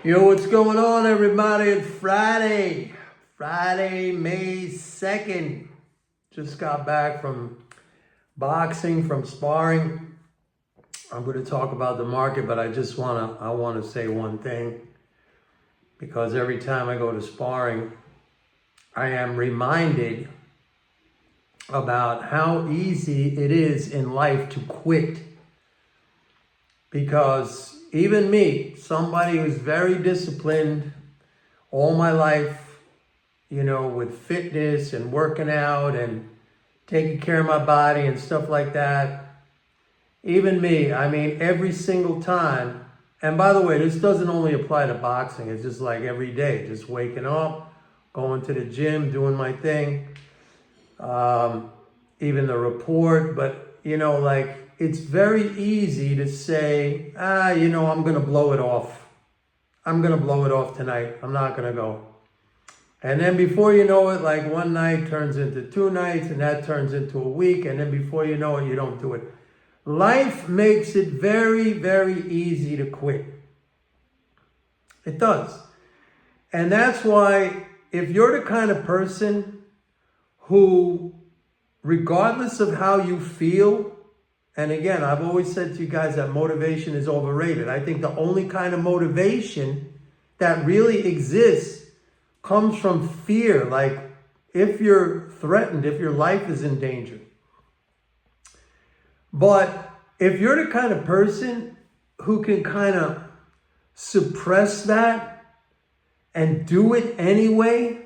Yo, what's going on, everybody? It's Friday, May 2nd. Just got back from boxing, from sparring. I'm going to talk about the market, but I want to say one thing, because every time I go to sparring, I am reminded about how easy it is in life to quit. Because even me, somebody who's very disciplined all my life, with fitness and working out and taking care of my body and stuff like that. Even me, every single time. And by the way, this doesn't only apply to boxing. It's just like every day, just waking up, going to the gym, doing my thing. Even the report, but it's very easy to say, I'm going to blow it off. I'm going to blow it off tonight. I'm not going to go. And then before you know it, like one night turns into 2 nights, and that turns into a week. And then before you know it, you don't do it. Life makes it very, very easy to quit. It does. And that's why if you're the kind of person who, regardless of how you feel, and again, I've always said to you guys that motivation is overrated. I think the only kind of motivation that really exists comes from fear. Like if you're threatened, if your life is in danger. But if you're the kind of person who can kind of suppress that and do it anyway,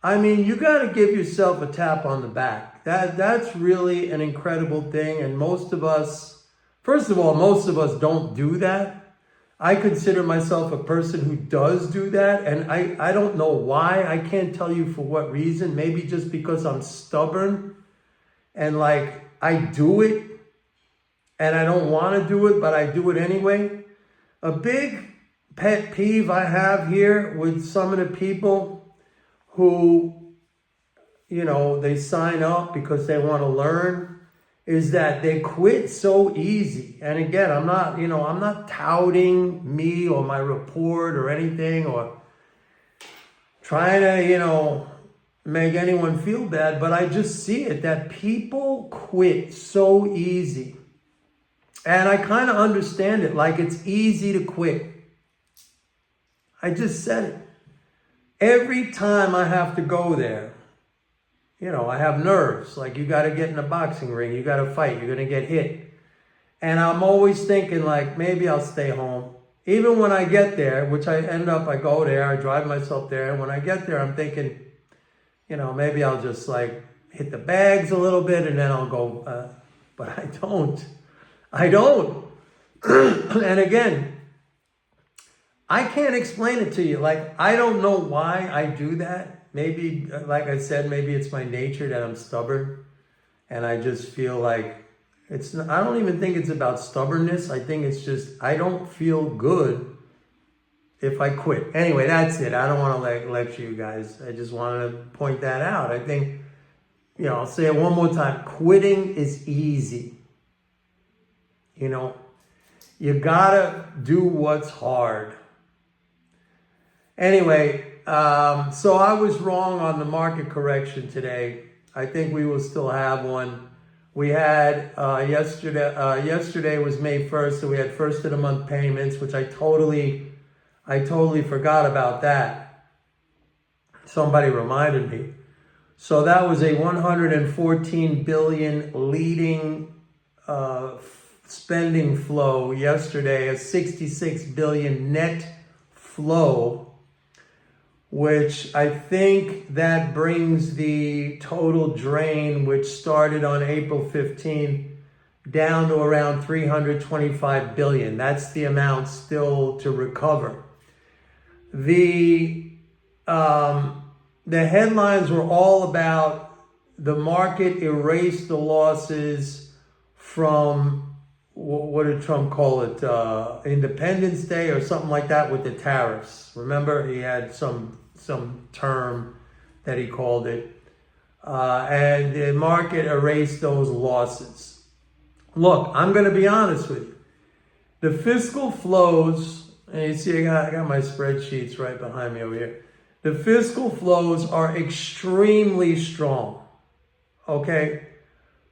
you got to give yourself a tap on the back. That's really an incredible thing. And most of us, first of all, most of us don't do that. I consider myself a person who does do that. And I don't know why. I can't tell you for what reason. Maybe just because I'm stubborn and I do it and I don't want to do it, but I do it anyway. A big pet peeve I have here with some of the people who, they sign up because they want to learn, is that they quit so easy. And again, I'm not touting me or my report or anything or trying to, make anyone feel bad, but I just see it that people quit so easy. And I kind of understand it, like it's easy to quit. I just said it. Every time I have to go there, I have nerves. Like you got to get in a boxing ring. You got to fight. You're going to get hit. And I'm always thinking maybe I'll stay home. Even when I get there, which I go there, I drive myself there. And when I get there, I'm thinking, maybe I'll just hit the bags a little bit and then I'll go. But I don't. And again, I can't explain it to you. I don't know why I do that. Maybe, like I said, maybe it's my nature that I'm stubborn. And I just feel like I don't even think it's about stubbornness. I think it's just, I don't feel good if I quit. Anyway, that's it. I don't want to lecture you guys. I just wanted to point that out. I think, I'll say it one more time. Quitting is easy. You gotta do what's hard. Anyway, so I was wrong on the market correction today. I think we will still have one. We had yesterday was May 1st, so we had first of the month payments, which I totally forgot about that. Somebody reminded me. So that was a 114 billion leading spending flow yesterday, a 66 billion net flow, which I think that brings the total drain, which started on April 15th, down to around 325 billion. That's the amount still to recover. The headlines were all about the market erased the losses from, what did Trump call it? Independence Day or something like that with the tariffs. Remember, he had some term that he called it. And the market erased those losses. Look, I'm going to be honest with you. The fiscal flows, And you see, I got my spreadsheets right behind me over here. The fiscal flows are extremely strong. Okay?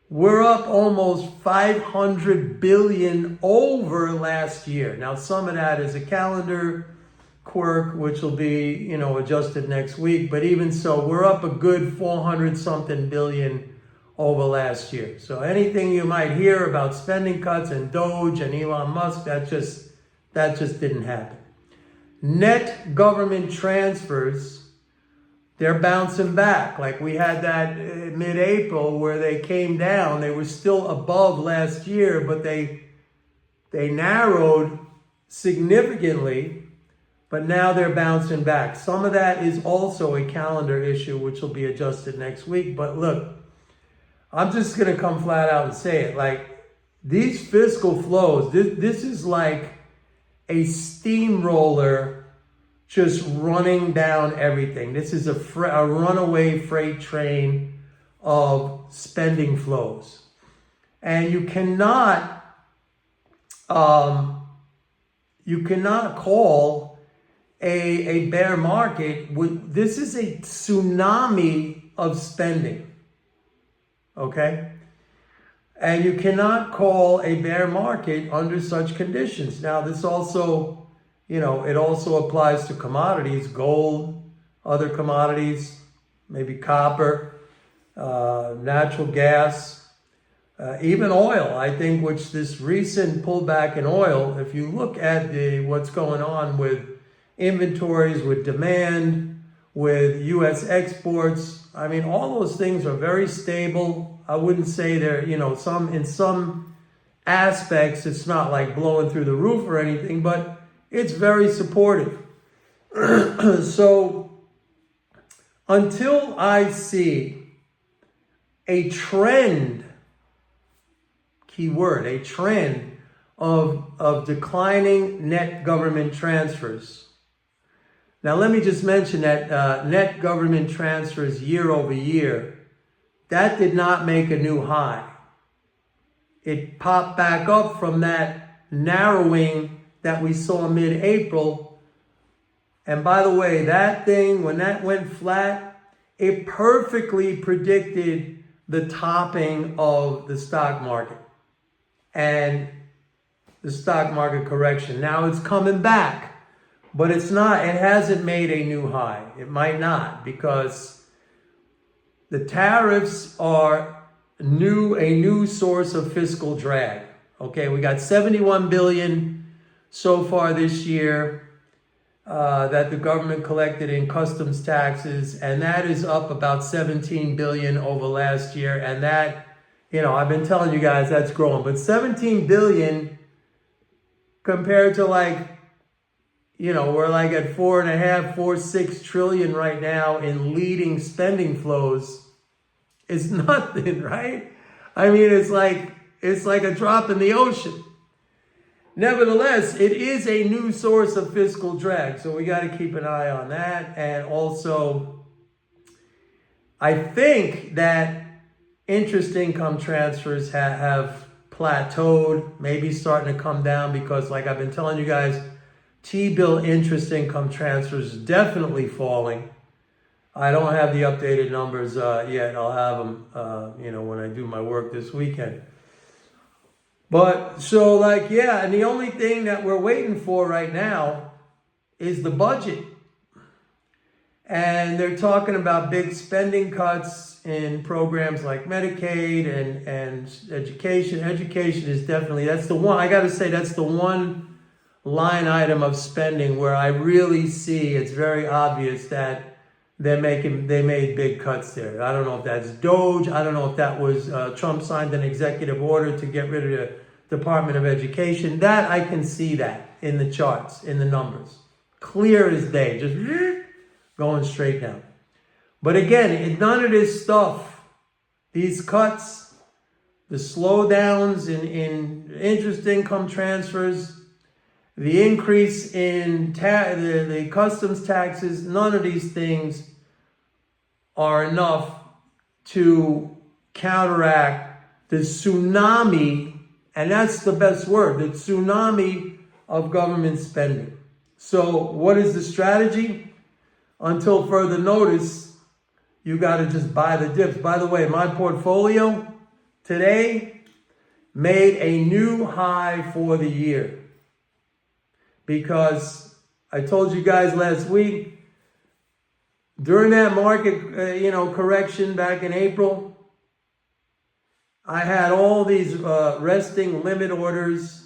We're up almost 500 billion over last year. Now, some of that is a calendar quirk, which will be, adjusted next week. But even so, we're up a good 400 something billion over last year. So anything you might hear about spending cuts and Doge and Elon Musk, that just didn't happen. Net government transfers, they're bouncing back. Like we had that mid-April where they came down. They were still above last year, but they narrowed significantly, but now they're bouncing back. Some of that is also a calendar issue, which will be adjusted next week. But look, I'm just going to come flat out and say it. Like these fiscal flows, this is like a steamroller just running down everything. This is a runaway freight train of spending flows. And you cannot call a bear market. This is a tsunami of spending. Okay? And you cannot call a bear market under such conditions. Now, this also, it also applies to commodities, gold, other commodities, maybe copper, natural gas, even oil, I think, which this recent pullback in oil, if you look at what's going on with inventories, with demand, with U.S. exports, I mean, all those things are very stable. I wouldn't say they're, in some aspects, it's not like blowing through the roof or anything, but it's very supportive. So until I see a trend, keyword, a trend of declining net government transfers. Now, let me just mention that net government transfers year over year, that did not make a new high. It popped back up from that narrowing that we saw mid-April. And by the way, that thing, when that went flat, it perfectly predicted the topping of the stock market and the stock market correction. Now it's coming back, but it hasn't made a new high. It might not, because the tariffs are a new source of fiscal drag. Okay, we got 71 billion so far this year that the government collected in customs taxes, and that is up about 17 billion over last year. And that, I've been telling you guys that's growing, but 17 billion compared to we're like at 4.6 trillion right now in leading spending flows. It's nothing, right? I mean, it's like a drop in the ocean. Nevertheless, it is a new source of fiscal drag, so we got to keep an eye on that. And also, I think that interest income transfers have plateaued, maybe starting to come down, because like I've been telling you guys, T-bill interest income transfers definitely falling. I don't have the updated numbers yet. I'll have them, when I do my work this weekend. But so and the only thing that we're waiting for right now is the budget. And they're talking about big spending cuts in programs like Medicaid and education. Education is definitely, that's the one, I got to say, that's the one line item of spending where I really see it's very obvious that they made big cuts there. I don't know if that's Doge. I don't know if that was Trump signed an executive order to get rid of the Department of Education. That I can see that in the charts, in the numbers. Clear as day, just going straight down. But again, none of this stuff, these cuts, the slowdowns in interest income transfers, the increase in the customs taxes, none of these things are enough to counteract the tsunami, and that's the best word, the tsunami of government spending. So what is the strategy? Until further notice, you got to just buy the dips. By the way, my portfolio today made a new high for the year. Because I told you guys last week, during that market correction back in April, I had all these resting limit orders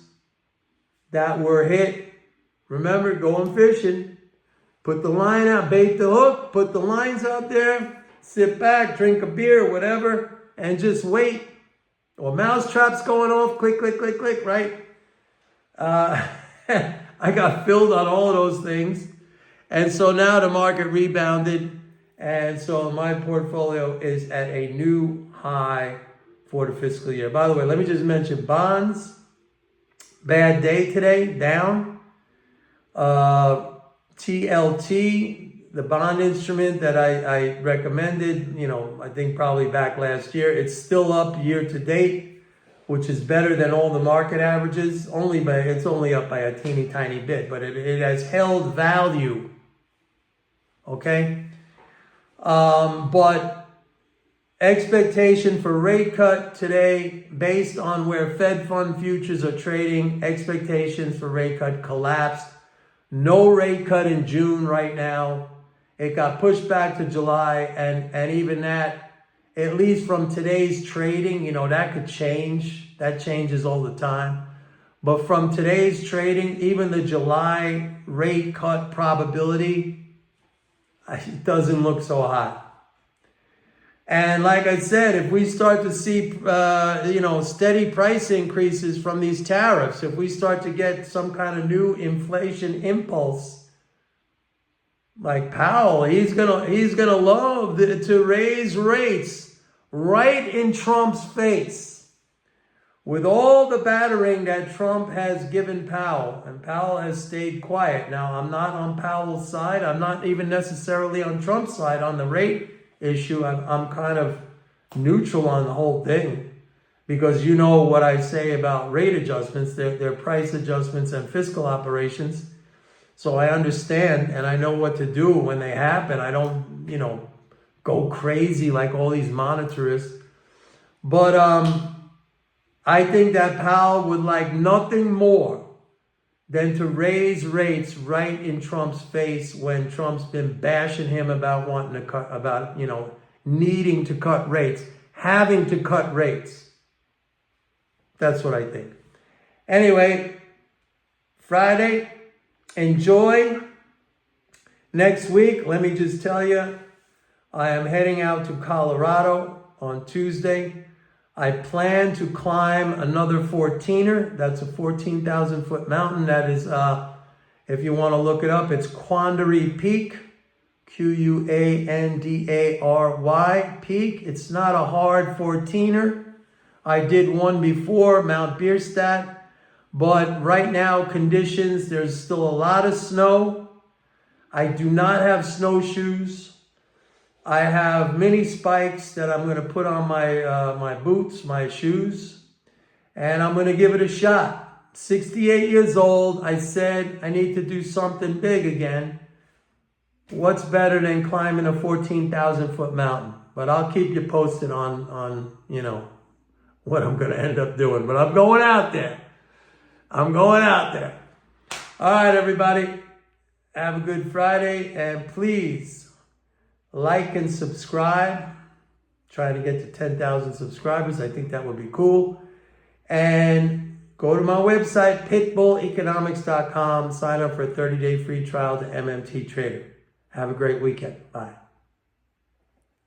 that were hit. Remember, going fishing. Put the line out, bait the hook, put the lines out there, sit back, drink a beer, whatever, and just wait. Or mouse traps going off, click, click, click, click, right? I got filled on all of those things. And so now the market rebounded. And so my portfolio is at a new high for the fiscal year. By the way, let me just mention bonds. Bad day today, down. TLT, the bond instrument that I recommended, I think probably back last year. It's still up year to date, which is better than all the market averages. It's only up by a teeny tiny bit, but it has held value. Okay? But expectation for rate cut today, based on where Fed fund futures are trading, expectations for rate cut collapsed. No rate cut in June right now. It got pushed back to July, and even that, at least from today's trading, that could change. That changes all the time. But from today's trading, even the July rate cut probability, it doesn't look so hot. And like I said, if we start to see, steady price increases from these tariffs, if we start to get some kind of new inflation impulse, like Powell, he's gonna love to raise rates right in Trump's face. With all the battering that Trump has given Powell, and Powell has stayed quiet. Now, I'm not on Powell's side. I'm not even necessarily on Trump's side on the rate issue. I'm kind of neutral on the whole thing, because you know what I say about rate adjustments. They're price adjustments and fiscal operations. So I understand and I know what to do when they happen. I don't, go crazy like all these monetarists. But I think that Powell would like nothing more than to raise rates right in Trump's face when Trump's been bashing him about wanting to cut, about, needing to cut rates, having to cut rates. That's what I think. Anyway, Friday, enjoy. Next week, let me just tell you, I am heading out to Colorado on Tuesday. I plan to climb another 14er. That's a 14,000 foot mountain. That is, if you want to look it up, it's Quandary Peak, Quandary Peak. It's not a hard 14er. I did one before, Mount Bierstadt, but right now conditions, there's still a lot of snow. I do not have snowshoes. I have mini spikes that I'm going to put on my boots, my shoes, and I'm going to give it a shot. 68 years old, I said I need to do something big again. What's better than climbing a 14,000 foot mountain? But I'll keep you posted on what I'm going to end up doing. But I'm going out there. I'm going out there. All right, everybody. Have a good Friday, and please like and subscribe. Trying to get to 10,000 subscribers. I think that would be cool. And go to my website, pitbulleconomics.com. Sign up for a 30-day free trial to MMT Trader. Have a great weekend. Bye.